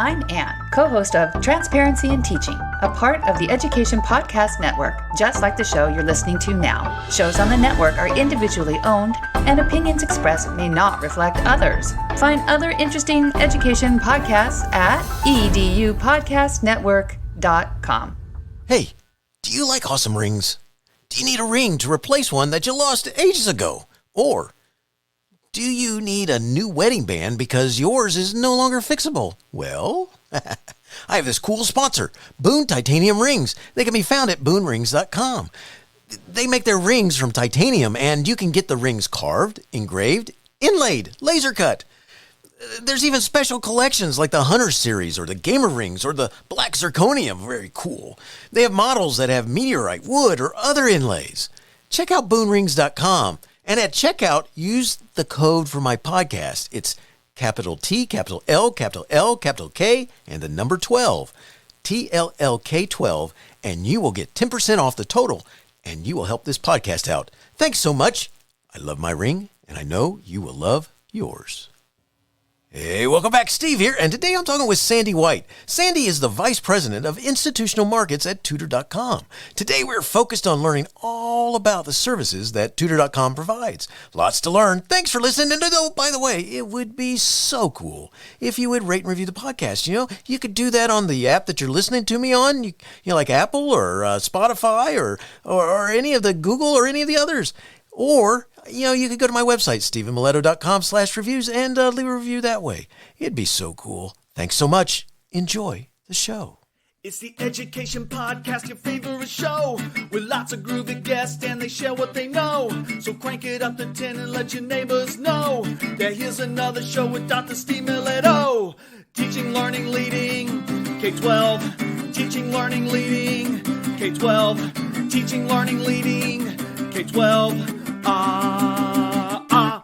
I'm Anne, co-host of Transparency in Teaching, a part of the Education Podcast Network, just like the show you're listening to now. Shows on the network are individually owned, and opinions expressed may not reflect others. Find other interesting education podcasts at edupodcastnetwork.com. Hey, do you like awesome rings? Do you need a ring to replace one that you lost ages ago? Or do you need a new wedding band because yours is no longer fixable? Well, I have this cool sponsor, Boone Titanium Rings. They can be found at boonrings.com. They make their rings from titanium, and you can get the rings carved, engraved, inlaid, laser cut. There's even special collections like the Hunter series or the Gamer rings or the Black Zirconium. Very cool. They have models that have meteorite, wood, or other inlays. Check out boonrings.com. And at checkout, use the code for my podcast. It's capital T, capital L, capital K, and the number 12. TLLK12. And you will get 10% off the total. And you will help this podcast out. Thanks so much. I love my ring, and I know you will love yours. Hey, welcome back. Steve here, and today I'm talking with Sandi White. Sandi is the Vice President of Institutional Markets at Tutor.com. Today we're focused on learning all about the services that Tutor.com provides. Lots to learn. Thanks for listening. And oh, by the way, it would be so cool if you would rate and review the podcast. You know, you could do that on the app that you're listening to me on, you know, like Apple or Spotify or any of the Google or any of the others. Or, you know, you could go to my website, stephenmiletto.com/reviews, and leave a review that way. It'd be so cool. Thanks so much. Enjoy the show. It's the Education Podcast, your favorite show, with lots of groovy guests, and they share what they know. So crank it up to 10 and let your neighbors know that here's another show with Dr. Steve Miletto. Teaching, learning, leading K12. Teaching, learning, leading K12. Teaching, learning, leading K12.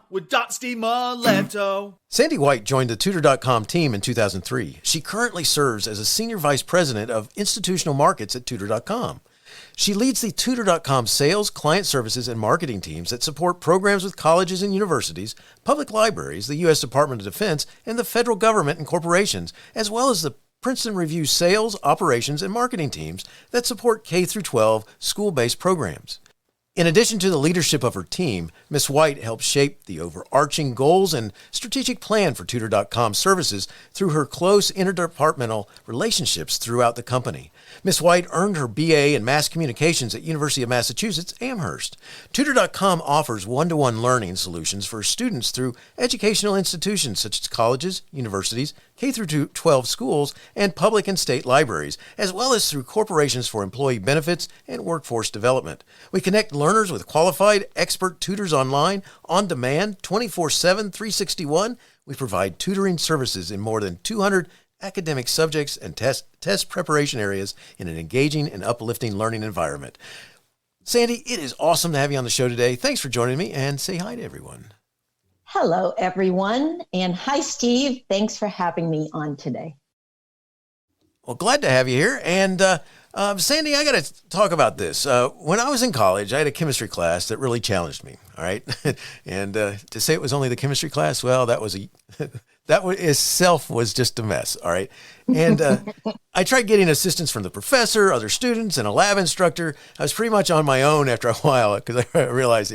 With Dr. Steve Miletto. Sandi White joined the Tutor.com team in 2003. She currently serves as a Senior Vice President of Institutional Markets at Tutor.com. She leads the Tutor.com sales, client services, and marketing teams that support programs with colleges and universities, public libraries, the U.S. Department of Defense, and the federal government and corporations, as well as the Princeton Review Sales, operations, and marketing teams that support K-12 school-based programs. In addition to the leadership of her team, Ms. White helped shape the overarching goals and strategic plan for Tutor.com services through her close interdepartmental relationships throughout the company. Ms. White earned her BA in Mass Communications at University of Massachusetts, Amherst. Tutor.com offers one-to-one learning solutions for students through educational institutions such as colleges, universities, K-12 schools, and public and state libraries, as well as through corporations for employee benefits and workforce development. We connect learners with qualified, expert tutors online, on demand, 24/7, 361. We provide tutoring services in more than 200 academic subjects and test preparation areas in an engaging and uplifting learning environment. Sandi, it is awesome to have you on the show today. Thanks for joining me, and say hi to everyone. Hello, everyone. And hi, Steve. Thanks for having me on today. Well, glad to have you here. And Sandi, I got to talk about this. When I was in college, I had a chemistry class that really challenged me. All right. And to say it was only the chemistry class, well, that itself was just a mess. All right. And I tried getting assistance from the professor, other students, and a lab instructor. I was pretty much on my own after a while because I realized,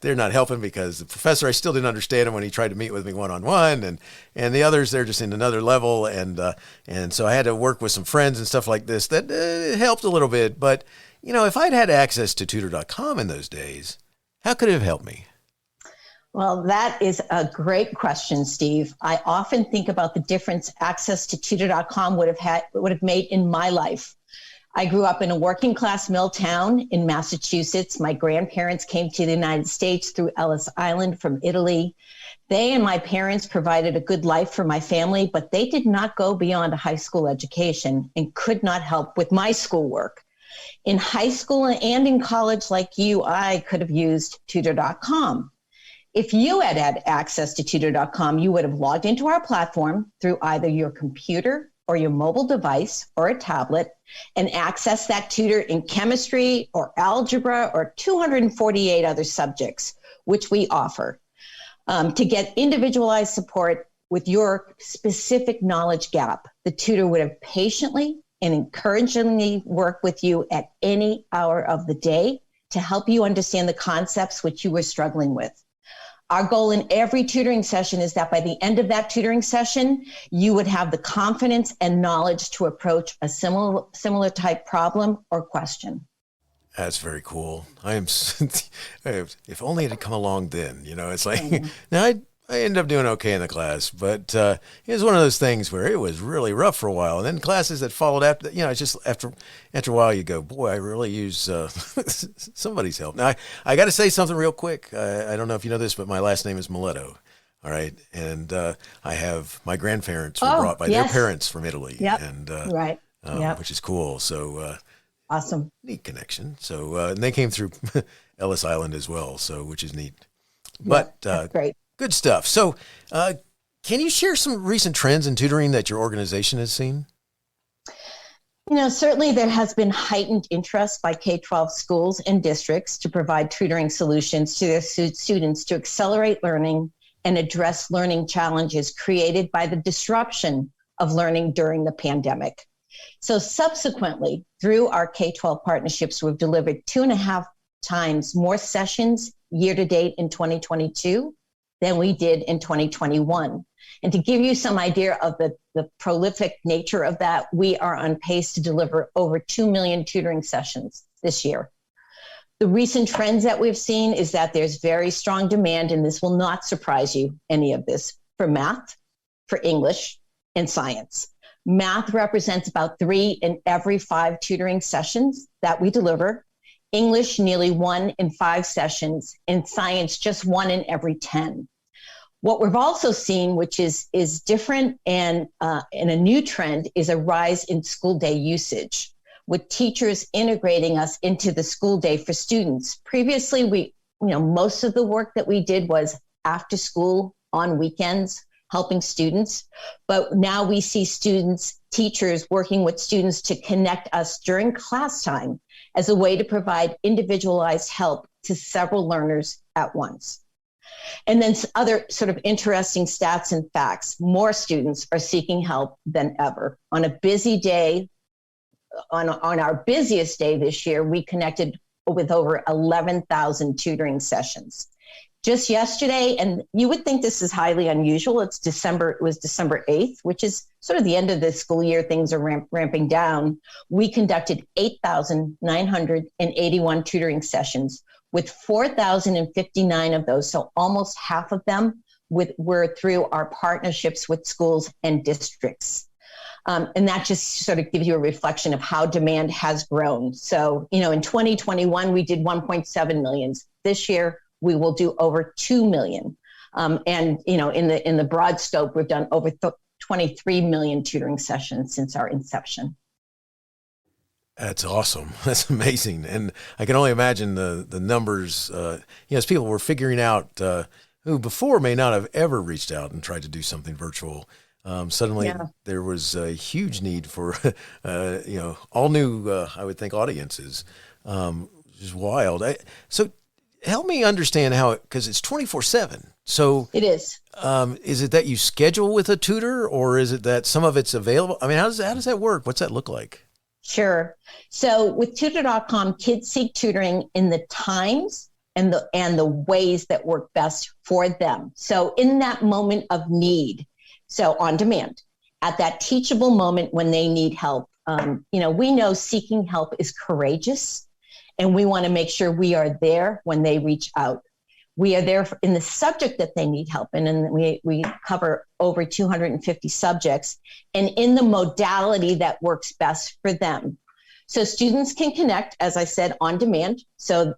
they're not helping, because the professor, I still didn't understand him when he tried to meet with me one-on-one, and the others, they're just in another level. And so I had to work with some friends and stuff like this that helped a little bit. But, you know, if I'd had access to Tutor.com in those days, how could it have helped me? Well, that is a great question, Steve. I often think about the difference access to Tutor.com would have made in my life. I grew up in a working class mill town in Massachusetts. My grandparents came to the United States through Ellis Island from Italy. They and my parents provided a good life for my family, but they did not go beyond a high school education and could not help with my schoolwork. In high school and in college, like you, I could have used Tutor.com. If you had had access to Tutor.com, you would have logged into our platform through either your computer or your mobile device or a tablet and access that tutor in chemistry or algebra or 248 other subjects, which we offer. To get individualized support with your specific knowledge gap, the tutor would have patiently and encouragingly worked with you at any hour of the day to help you understand the concepts which you were struggling with. Our goal in every tutoring session is that by the end of that tutoring session, you would have the confidence and knowledge to approach a similar type problem or question. That's very cool. If only it had come along then, it's like, now I ended up doing okay in the class, but it was one of those things where it was really rough for a while. And then classes that followed after, it's just after a while you go, boy, I really use somebody's help. Now, I got to say something real quick. I don't know if you know this, but my last name is Mileto. All right. And I have my grandparents were brought by their parents from Italy. And, which is cool. So awesome. Neat connection. So and they came through Ellis Island as well, so which is neat. But that's great. Good stuff. So can you share some recent trends in tutoring that your organization has seen? Certainly there has been heightened interest by K12 schools and districts to provide tutoring solutions to their students to accelerate learning and address learning challenges created by the disruption of learning during the pandemic. So subsequently, through our K12 partnerships, we've delivered 2.5 times more sessions year to date in 2022 than we did in 2021. And to give you some idea of the prolific nature of that, we are on pace to deliver over 2 million tutoring sessions this year. The recent trends that we've seen is that there's very strong demand, and this will not surprise you, any of this, for math, for English, and science. Math represents about 3 in every 5 tutoring sessions that we deliver. English, nearly 1 in 5 sessions, and science, just 1 in every 10. What we've also seen, which is different and a new trend, is a rise in school day usage, with teachers integrating us into the school day for students. Previously, most of the work that we did was after school, on weekends, helping students. But now we see teachers working with students to connect us during class time as a way to provide individualized help to several learners at once. And then other sort of interesting stats and facts. More students are seeking help than ever. On a busy day, on our busiest day this year, we connected with over 11,000 tutoring sessions. Just yesterday, and you would think this is highly unusual, it was December 8th, which is sort of the end of the school year, things are ramping down. We conducted 8,981 tutoring sessions, with 4,059 of those, so almost half of them were through our partnerships with schools and districts. And that just sort of gives you a reflection of how demand has grown. So, in 2021, we did 1.7 million. This year, we will do over 2 million. And, in the broad scope, we've done over 23 million tutoring sessions since our inception. That's awesome. That's amazing. And I can only imagine the numbers, as people were figuring out who before may not have ever reached out and tried to do something virtual. Suddenly there was a huge need for, all new, I would think, audiences, which is wild. So help me understand how because it's 24/7. So it is. Is it that you schedule with a tutor, or is it that some of it's available? I mean, how does that work? What's that look like? Sure. So with tutor.com, kids seek tutoring in the times and the ways that work best for them. So in that moment of need, so on demand, at that teachable moment when they need help, we know seeking help is courageous, and we want to make sure we are there when they reach out. We are there in the subject that they need help in, and we cover over 250 subjects, and in the modality that works best for them. So students can connect, as I said, on demand. So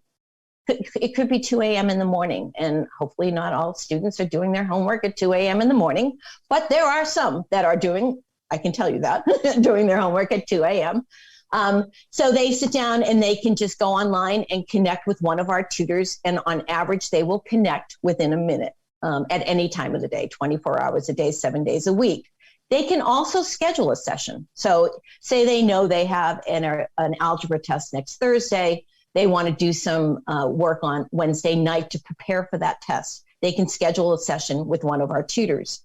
it could be 2 a.m. in the morning, and hopefully not all students are doing their homework at 2 a.m. in the morning, but there are some that are doing, I can tell you that, doing their homework at 2 a.m. So they sit down and they can just go online and connect with one of our tutors. And on average, they will connect within a minute at any time of the day, 24 hours a day, 7 days a week. They can also schedule a session. So say they know they have an algebra test next Thursday. They want to do some work on Wednesday night to prepare for that test. They can schedule a session with one of our tutors.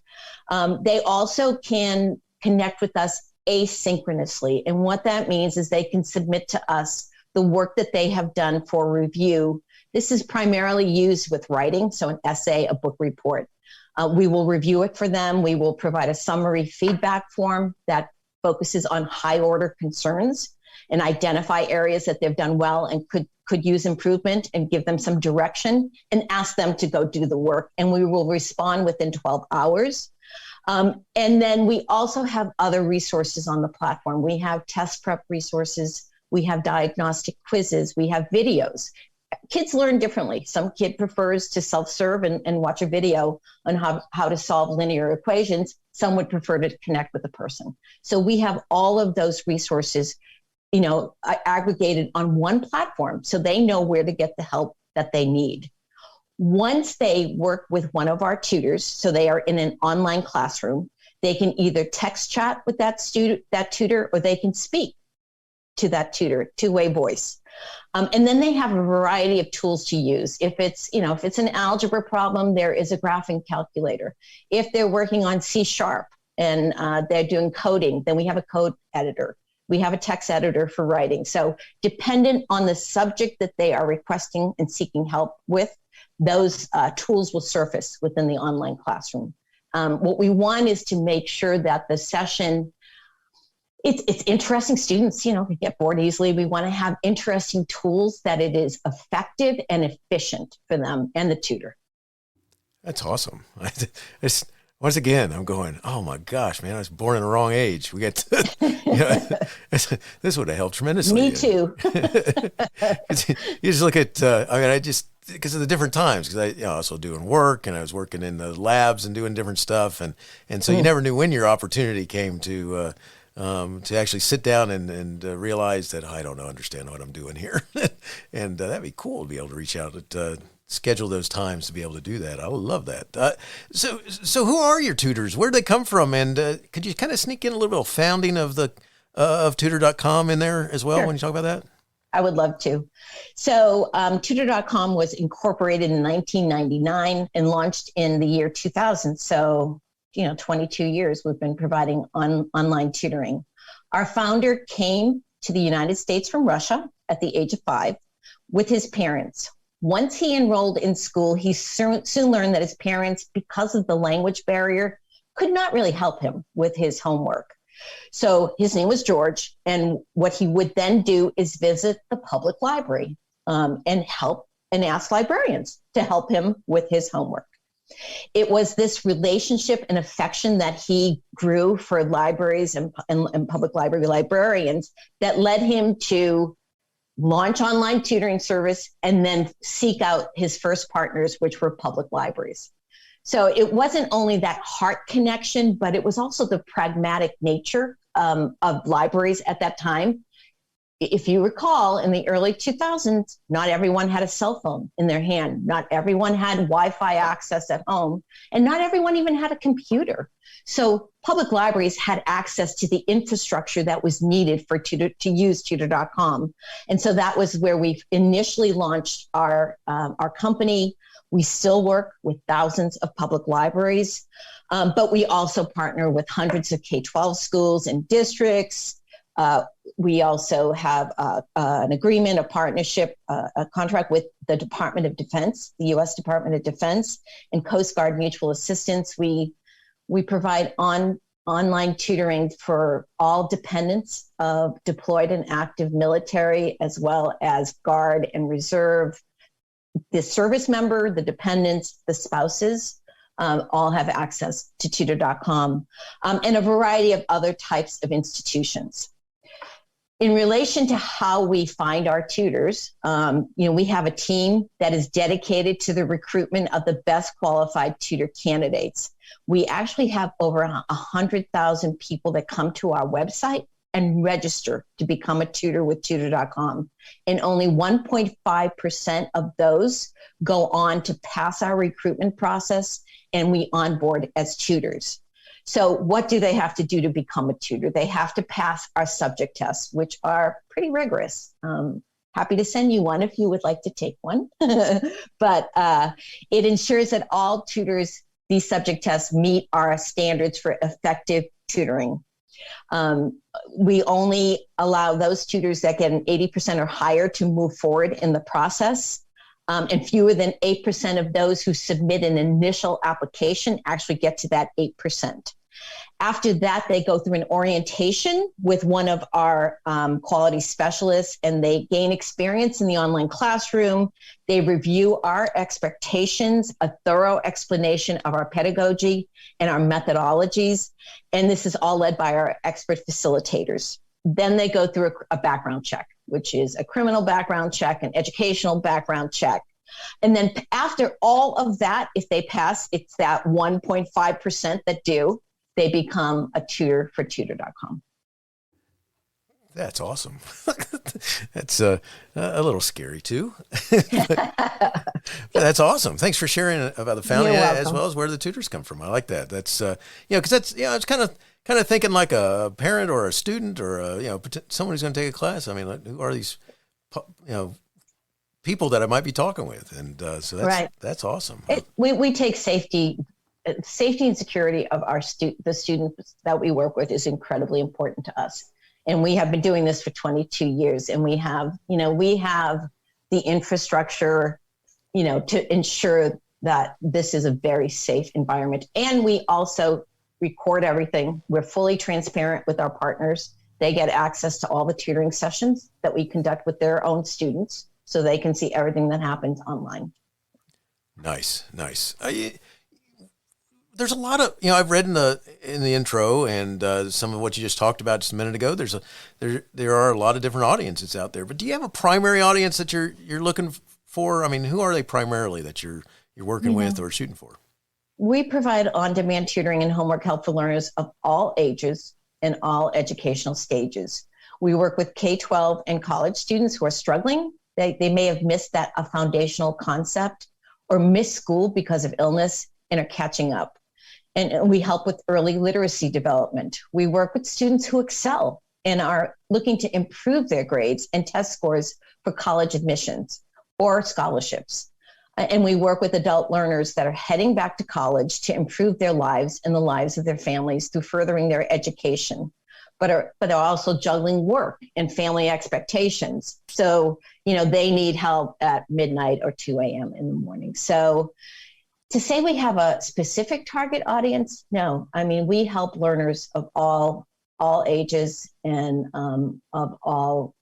They also can connect with us asynchronously. And what that means is they can submit to us the work that they have done for review. This is primarily used with writing, so an essay, a book report. We will review it for them. We will provide a summary feedback form that focuses on high order concerns and identify areas that they've done well and could use improvement, and give them some direction and ask them to go do the work. And we will respond within 12 hours. And then we also have other resources on the platform. We have test prep resources. We have diagnostic quizzes. We have videos. Kids learn differently. Some kid prefers to self-serve and watch a video on how to solve linear equations. Some would prefer to connect with a person. So we have all of those resources, aggregated on one platform, so they know where to get the help that they need. Once they work with one of our tutors, so they are in an online classroom, they can either text chat with that tutor, or they can speak to that tutor, two-way voice. And then they have a variety of tools to use. If it's an algebra problem, there is a graphing calculator. If they're working on C# and they're doing coding, then we have a code editor. We have a text editor for writing. So dependent on the subject that they are requesting and seeking help with, those tools will surface within the online classroom. What we want is to make sure that the session, it's interesting. Students, get bored easily. We want to have interesting tools that it is effective and efficient for them and the tutor. That's awesome. Once again, I'm going, oh my gosh, man, I was born in the wrong age. We got this would have helped tremendously. Me too. You just look at, because of the different times, because I also doing work, and I was working in the labs and doing different stuff. And so you never knew when your opportunity came to actually sit down and realize that I don't understand what I'm doing here. And that'd be cool to be able to reach out at, schedule those times to be able to do that. I love that. So who are your tutors? Where did they come from? And could you kind of sneak in a little bit of founding of the of tutor.com in there as well? Sure. When you talk about that? I would love to. So tutor.com was incorporated in 1999 and launched in the year 2000. So, 22 years we've been providing online tutoring. Our founder came to the United States from Russia at the age of 5 with his parents. Once he enrolled in school, he soon learned that his parents, because of the language barrier, could not really help him with his homework. So his name was George, and what he would then do is visit the public library and ask librarians to help him with his homework. It was this relationship and affection that he grew for libraries and public library librarians that led him to launch online tutoring service and then seek out his first partners, which were public libraries. So it wasn't only that heart connection, but it was also the pragmatic nature of libraries at that time. If you recall, in the early 2000s, not everyone had a cell phone in their hand. Not everyone had Wi-Fi access at home, and not everyone even had a computer. So public libraries had access to the infrastructure that was needed for to use tutor.com. And so that was where we initially launched our company. We still work with thousands of public libraries, but we also partner with hundreds of K12 schools and districts. We also have an agreement, a partnership, a contract with the Department of Defense, the U.S. Department of Defense, and Coast Guard Mutual Assistance. We provide online tutoring for all dependents of deployed and active military, as well as Guard and Reserve. The service member, the dependents, the spouses, all have access to tutor.com, and a variety of other types of institutions. In relation to how we find our tutors, we have a team that is dedicated to the recruitment of the best qualified tutor candidates. We actually have over 100,000 people that come to our website and register to become a tutor with tutor.com. And only 1.5% of those go on to pass our recruitment process, and we onboard as tutors. So what do they have to do to become a tutor? They have to pass our subject tests, which are pretty rigorous. Happy to send you one if you would like to take one. But it ensures that all tutors these subject tests meet our standards for effective tutoring. We only allow those tutors that get an 80% or higher to move forward in the process. And fewer than 8% of those who submit an initial application actually get to that 8%. After that, they go through an orientation with one of our quality specialists, and they gain experience in the online classroom. They review our expectations, a thorough explanation of our pedagogy and our methodologies. And this is all led by our expert facilitators. Then they go through a background check, which is a criminal background check, an educational background check. And then after all of that, if they pass, it's that 1.5% that do. They become a tutor for tutor.com. That's awesome. That's a little scary too. but that's awesome. Thanks for sharing about the founding as well as where the tutors come from. I like that. That's because that's it's kind of thinking like a parent or a student or someone who's going to take a class. I mean, like, who are these people that I might be talking with? And so that's awesome. We take safety and security of the students that we work with is incredibly important to us. And we have been doing this for 22 years. And we have the infrastructure, to ensure that this is a very safe environment. And we also record everything. We're fully transparent with our partners. They get access to all the tutoring sessions that we conduct with their own students, so they can see everything that happens online. Nice. There's a lot of, I've read in the intro and some of what you just talked about just a minute ago. There are a lot of different audiences out there. But do you have a primary audience that you're looking for? I mean, who are they primarily that you're working with or shooting for? We provide on-demand tutoring and homework help for learners of all ages and all educational stages. We work with K12 and college students who are struggling. They may have missed a foundational concept or missed school because of illness and are catching up. And we help with early literacy development. We work with students who excel and are looking to improve their grades and test scores for college admissions or scholarships. And we work with adult learners that are heading back to college to improve their lives and the lives of their families through furthering their education, but are also juggling work and family expectations. So, they need help at midnight or 2 a.m. in the morning. So to say we have a specific target audience, no. I mean, we help learners of all ages and of all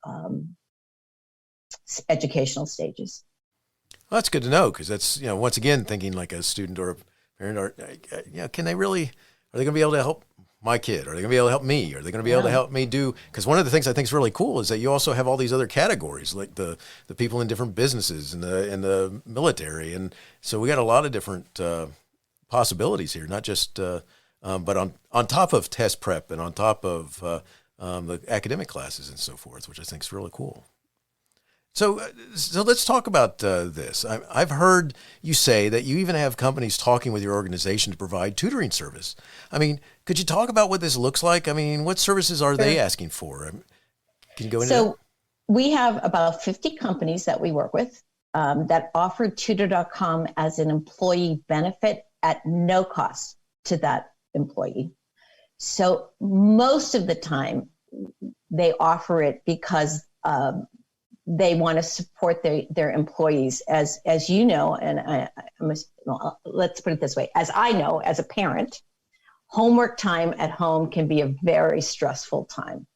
educational stages. Well, that's good to know, because that's, once again, thinking like a student or a parent, or, are they going to be able to help my kid? Are they going to be able to help me? Are they going to be able to help me do? Because one of the things I think is really cool is that you also have all these other categories, like the people in different businesses and the military. And so we got a lot of different possibilities here, not just, but on top of test prep and on top of the academic classes and so forth, which I think is really cool. So let's talk about this. I've heard you say that you even have companies talking with your organization to provide tutoring service. I mean, could you talk about what this looks like? I mean, what services are they asking for? Can you go into that? So we have about 50 companies that we work with that offer tutor.com as an employee benefit at no cost to that employee. So most of the time they offer it because they want to support their employees, as you know, and let's put it this way. As I know, as a parent, homework time at home can be a very stressful time,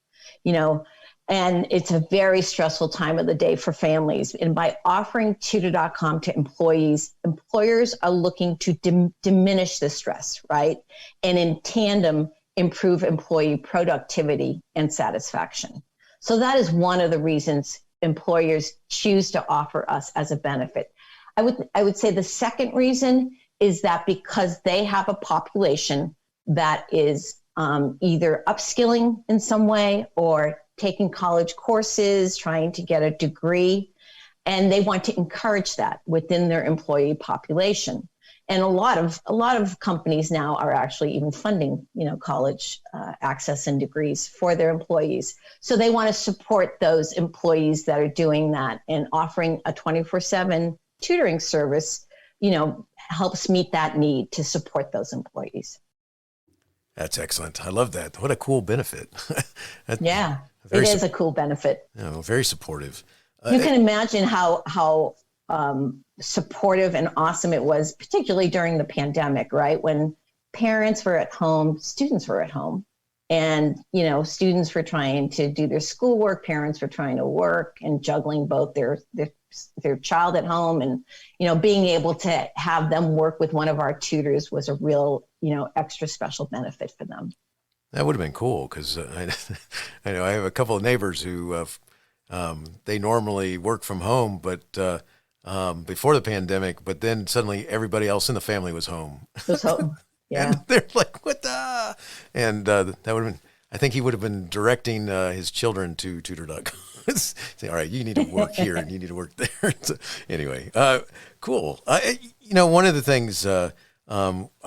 and it's a very stressful time of the day for families. And by offering tutor.com to employees, employers are looking to diminish the stress, right? And in tandem, improve employee productivity and satisfaction. So that is one of the reasons employers choose to offer us as a benefit. I would say the second reason is that because they have a population that is either upskilling in some way or taking college courses, trying to get a degree, and they want to encourage that within their employee population. And a lot of companies now are actually even funding, college access and degrees for their employees. So they want to support those employees that are doing that, and offering a 24/7 tutoring service, helps meet that need to support those employees. That's excellent. I love that. What a cool benefit. Yeah, it is a cool benefit. Very supportive. You can imagine how supportive and awesome it was, particularly during the pandemic, right? When parents were at home, students were at home, and, students were trying to do their schoolwork, parents were trying to work and juggling both their child at home and, being able to have them work with one of our tutors was a real, extra special benefit for them. That would have been cool because I know I have a couple of neighbors who they normally work from home, but before the pandemic, but then suddenly everybody else in the family was home. Yeah. And they're like, what the? And that would have been, I think he would have been directing his children to tutor.com. Say, all right, you need to work here and you need to work there. So, anyway, cool. One of the things I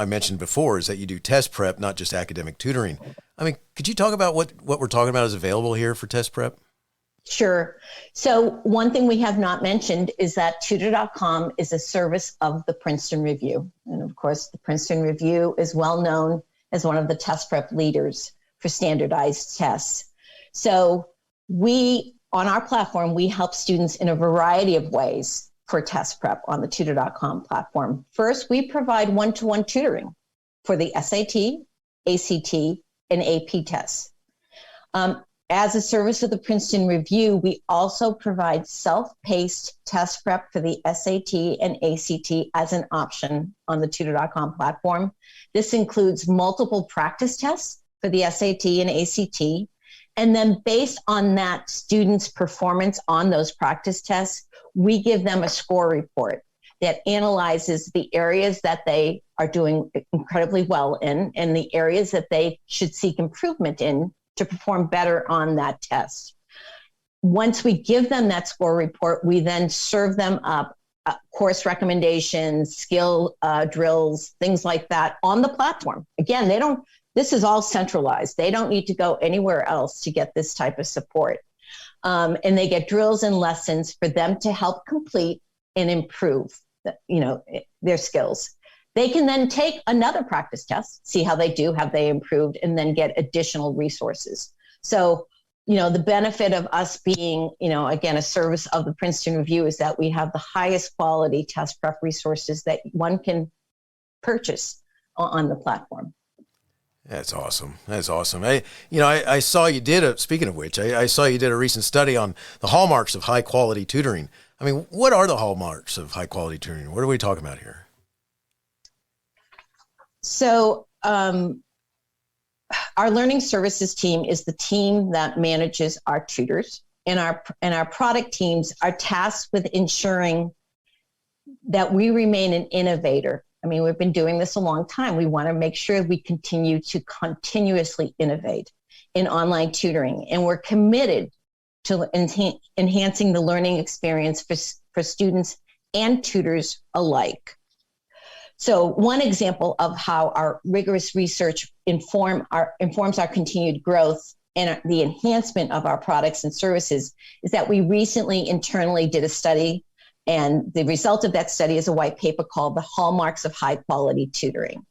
mentioned before is that you do test prep, not just academic tutoring. I mean, could you talk about what we're talking about is available here for test prep? Sure. So one thing we have not mentioned is that tutor.com is a service of the Princeton Review. And of course, the Princeton Review is well known as one of the test prep leaders for standardized tests. So on our platform, we help students in a variety of ways for test prep on the tutor.com platform. First, we provide one-to-one tutoring for the SAT, ACT, and AP tests. As a service of the Princeton Review, we also provide self-paced test prep for the SAT and ACT as an option on the tutor.com platform. This includes multiple practice tests for the SAT and ACT. And then based on that student's performance on those practice tests, we give them a score report that analyzes the areas that they are doing incredibly well in and the areas that they should seek improvement in to perform better on that test. Once we give them that score report, we then serve them up course recommendations, skill drills, things like that on the platform. Again, this is all centralized. They don't need to go anywhere else to get this type of support. And they get drills and lessons for them to help complete and improve, their skills. They can then take another practice test, see how they do, have they improved, and then get additional resources. So, the benefit of us being, again, a service of the Princeton Review is that we have the highest quality test prep resources that one can purchase on the platform. That's awesome. That's awesome. I saw you did speaking of which, I saw you did a recent study on the hallmarks of high quality tutoring. I mean, what are the hallmarks of high quality tutoring? What are we talking about here? So our learning services team is the team that manages our tutors, and our product teams are tasked with ensuring that we remain an innovator. I mean, we've been doing this a long time. We want to make sure we continue to continuously innovate in online tutoring, and we're committed to enhancing the learning experience for students and tutors alike. So one example of how our rigorous research informs our continued growth and the enhancement of our products and services is that we recently internally did a study, and the result of that study is a white paper called The Hallmarks of High Quality Tutoring.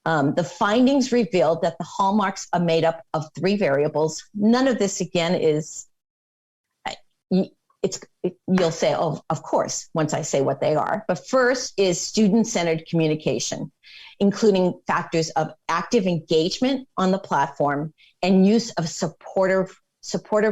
The findings revealed that the hallmarks are made up of 3 variables. None of this, again, is, you'll say, oh, of course, once I say what they are. But first is student-centered communication, including factors of active engagement on the platform and use of supportive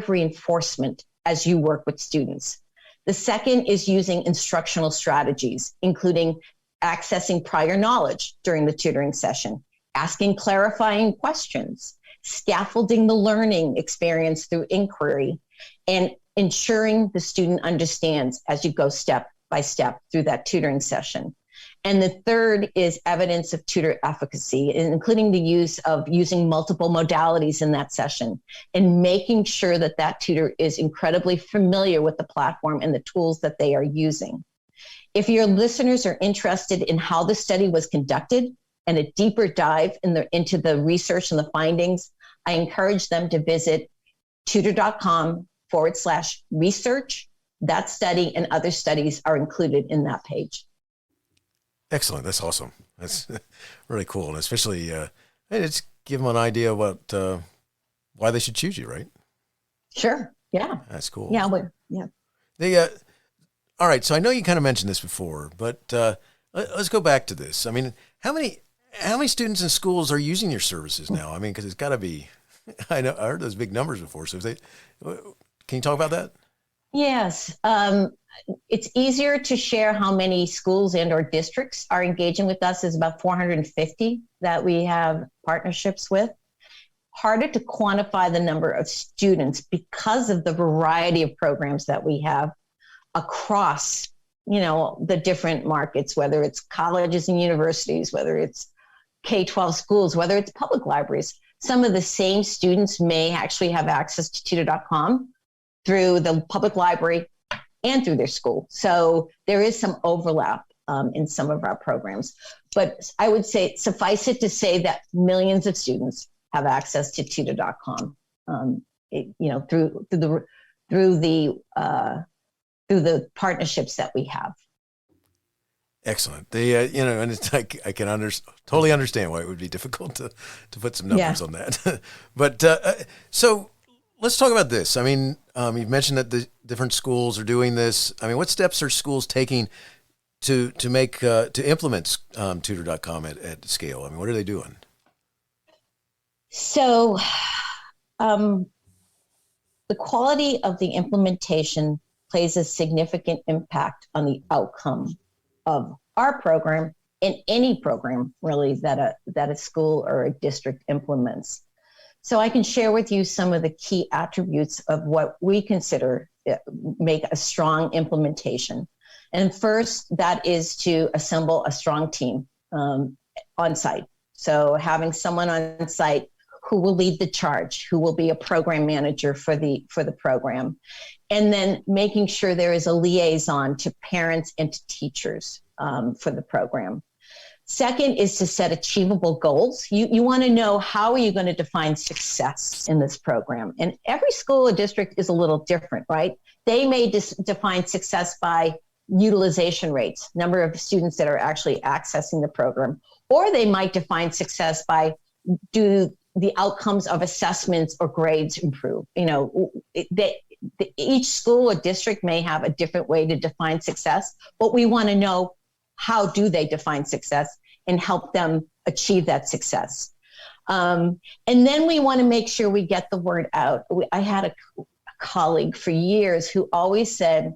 reinforcement as you work with students. The second is using instructional strategies, including accessing prior knowledge during the tutoring session, asking clarifying questions, scaffolding the learning experience through inquiry, and ensuring the student understands as you go step by step through that tutoring session. And the third is evidence of tutor efficacy, including the use of using multiple modalities in that session and making sure that that tutor is incredibly familiar with the platform and the tools that they are using. If your listeners are interested in how the study was conducted and a deeper dive into the research and the findings, I encourage them to visit tutor.com/research. That study and other studies are included in that page. Excellent. That's awesome. That's really cool. And especially, it's give them an idea about why they should choose you, right? Sure. Yeah. That's cool. Yeah. Yeah. They, all right. So I know you kind of mentioned this before, but let's go back to this. I mean, how many students in schools are using your services now? I mean, because it's got to be, I heard those big numbers before. So can you talk about that? Yes. It's easier to share how many schools and or districts are engaging with us. Is about 450 that we have partnerships with. Harder to quantify the number of students because of the variety of programs that we have across, the different markets, whether it's colleges and universities, whether it's K12 schools, whether it's public libraries. Some of the same students may actually have access to tutor.com through the public library and through their school. So there is some overlap in some of our programs. But I would say, suffice it to say that millions of students have access to tutor.com, through the partnerships that we have. Excellent. And it's like I can totally understand why it would be difficult to put some numbers on that. But so let's talk about this. I mean, you've mentioned that the different schools are doing this. I mean, what steps are schools taking to implement tutor.com at scale? I mean, what are they doing? So the quality of the implementation plays a significant impact on the outcome of our program and any program really that a school or a district implements. So I can share with you some of the key attributes of what we consider make a strong implementation. And first, that is to assemble a strong team on site. So having someone on site who will lead the charge, who will be a program manager for the program, and then making sure there is a liaison to parents and to teachers for the program. Second is to set achievable goals. You want to know, how are you going to define success in this program? And every school or district is a little different, right? They may define success by utilization rates, number of students that are actually accessing the program, or they might define success by do the outcomes of assessments or grades improve. Each school or district may have a different way to define success, but we want to know, how do they define success and help them achieve that success. And then we want to make sure we get the word out. I had a colleague for years who always said,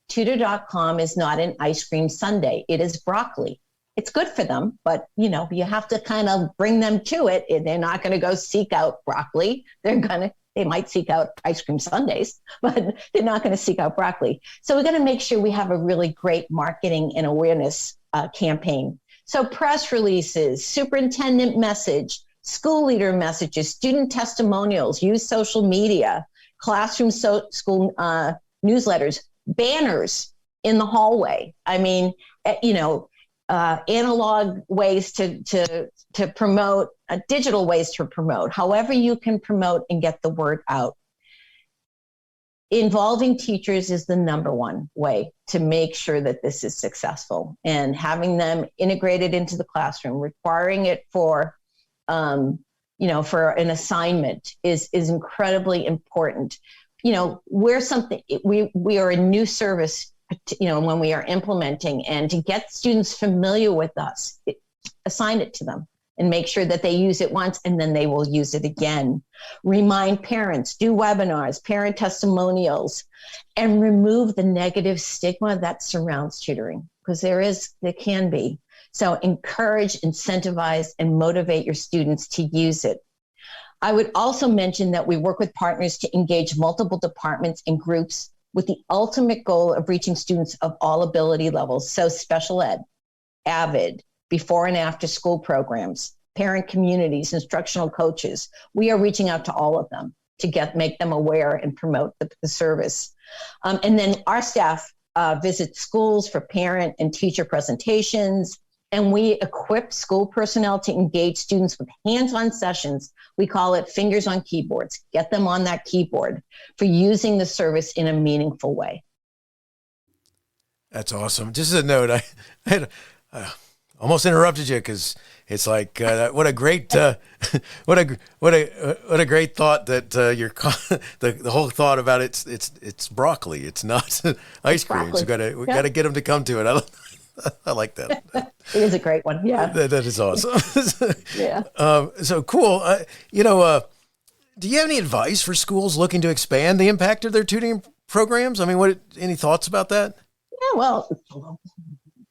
tutor.com is not an ice cream sundae, it is broccoli. It's good for them, but you have to kind of bring them to it. They're not going to go seek out broccoli. They might seek out ice cream sundaes, but they're not going to seek out broccoli. So we're going to make sure we have a really great marketing and awareness campaign. So press releases, superintendent message, school leader messages, student testimonials, use social media, classroom school newsletters, banners in the hallway. I mean, analog ways to promote, digital ways to promote, however you can promote and get the word out. Involving teachers is the number one way to make sure that this is successful, and having them integrated into the classroom, requiring it for an assignment is incredibly important. We are a new service, when we are implementing, and to get students familiar with us, assign it to them and make sure that they use it once and then they will use it again. Remind parents, do webinars, parent testimonials, and remove the negative stigma that surrounds tutoring, because there can be. So encourage, incentivize, and motivate your students to use it. I would also mention that we work with partners to engage multiple departments and groups with the ultimate goal of reaching students of all ability levels. So special ed, AVID, before and after school programs, parent communities, instructional coaches. We are reaching out to all of them to make them aware and promote the service. And then our staff visit schools for parent and teacher presentations, and we equip school personnel to engage students with hands-on sessions. We call it fingers on keyboards. Get them on that keyboard for using the service in a meaningful way. That's awesome. Just as a note, I had almost interrupted you because it's like what a great what a great thought that the whole thought about it's broccoli. It's not ice cream. So we got to get them to come to it. I like that. It is a great one. Yeah, that is awesome. Yeah. So cool. Do you have any advice for schools looking to expand the impact of their tutoring programs? I mean, any thoughts about that? Yeah, well,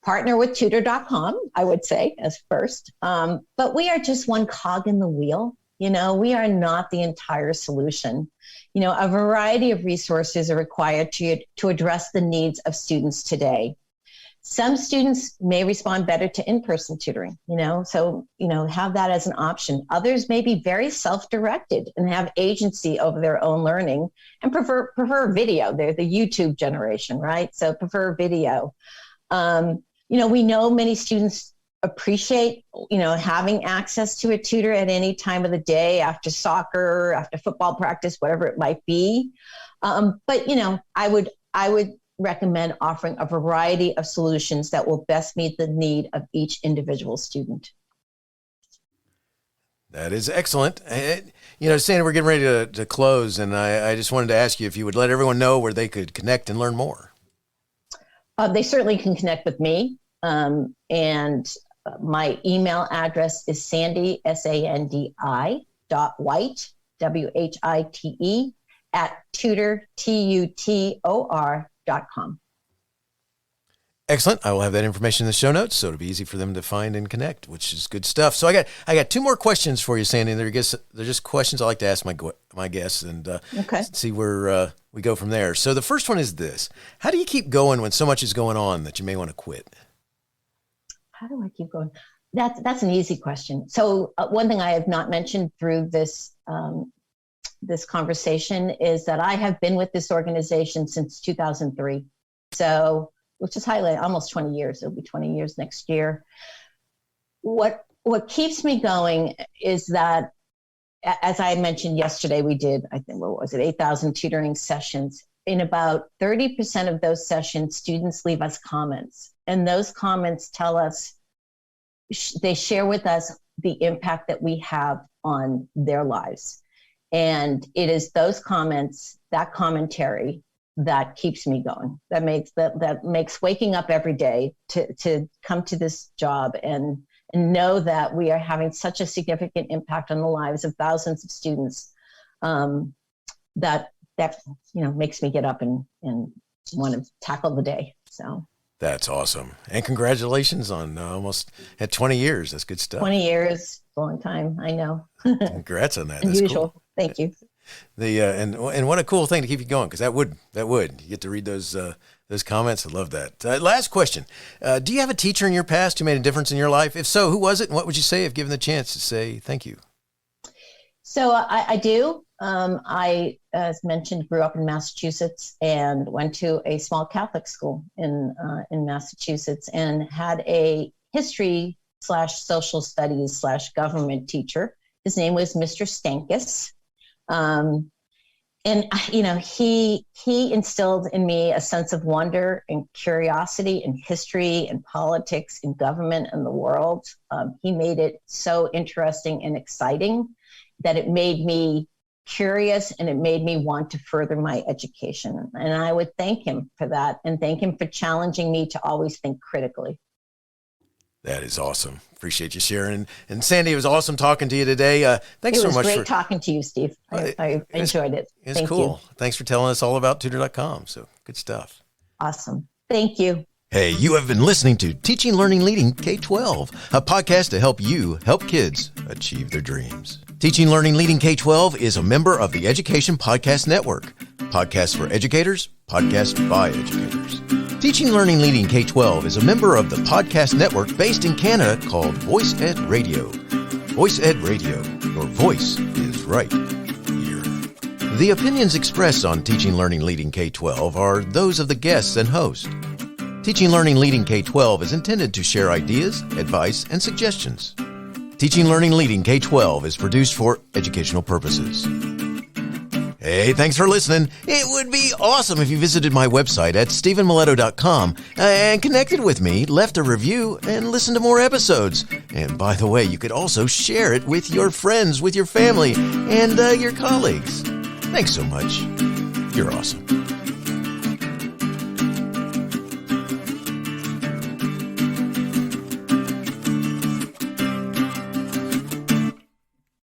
partner with tutor.com, I would say, as first. But we are just one cog in the wheel. We are not the entire solution. A variety of resources are required to address the needs of students today. Some students may respond better to in-person tutoring, so have that as an option. Others may be very self-directed and have agency over their own learning and prefer video. They're the YouTube generation, right? So prefer video. We know many students appreciate, having access to a tutor at any time of the day, after soccer, after football practice, whatever it might be. But I would recommend offering a variety of solutions that will best meet the need of each individual student. That is excellent. Sandi, we're getting ready to close, and I just wanted to ask you if you would let everyone know where they could connect and learn more. They certainly can connect with me. And my email address is Sandi, Sandi, .White, WHITE, @tutor.com. Excellent. I will have that information in the show notes, so it'll be easy for them to find and connect, which is good stuff. So I got two more questions for you, Sandi. They're just questions I like to ask my guests and see where we go from there. So the first one is this: how do you keep going when so much is going on that you may want to quit? How do I keep going? That's an easy question. So one thing I have not mentioned through this conversation is that I have been with this organization since 2003. So, which is highly almost 20 years. It'll be 20 years next year. What keeps me going is that, as I mentioned yesterday, we did, I think, 8,000 tutoring sessions. In about 30% of those sessions, students leave us comments. And those comments tell us, they share with us the impact that we have on their lives. And it is those comments, that commentary, that keeps me going. That makes waking up every day to come to this job and know that we are having such a significant impact on the lives of thousands of students. That makes me get up and want to tackle the day. So that's awesome, and congratulations on almost at 20 years. That's good stuff. 20 years, a long time. I know. Congrats on that. That's unusual. Cool. Thank you. And what a cool thing to keep you going, because that would you get to read those comments. I love that. Last question: do you have a teacher in your past who made a difference in your life? If so, who was it, and what would you say if given the chance to say thank you? So I do. I, as mentioned, grew up in Massachusetts and went to a small Catholic school in Massachusetts, and had a history/social studies/government teacher. His name was Mr. Stankus. And he instilled in me a sense of wonder and curiosity in history and politics and government and the world. He made it so interesting and exciting that it made me curious, and it made me want to further my education. And I would thank him for that, and thank him for challenging me to always think critically. That is awesome. Appreciate you sharing. And Sandi, it was awesome talking to you today. Thanks so much. It was great talking to you, Steve. I enjoyed it. It's cool. Thanks for telling us all about tutor.com. So good stuff. Awesome. Thank you. Hey, you have been listening to Teaching, Learning, Leading K12, a podcast to help you help kids achieve their dreams. Teaching, Learning, Leading K12 is a member of the Education Podcast Network. Podcasts for educators, podcasts by educators. Teaching, Learning, Leading K12 is a member of the podcast network based in Canada called Voice Ed Radio. Voice Ed Radio, your voice is right here. The opinions expressed on Teaching, Learning, Leading K12 are those of the guests and host. Teaching, Learning, Leading K12 is intended to share ideas, advice, and suggestions. Teaching, Learning, Leading K12 is produced for educational purposes. Hey, thanks for listening. It would be awesome if you visited my website at stephenmiletto.com and connected with me, left a review, and listened to more episodes. And by the way, you could also share it with your friends, with your family, and your colleagues. Thanks so much. You're awesome.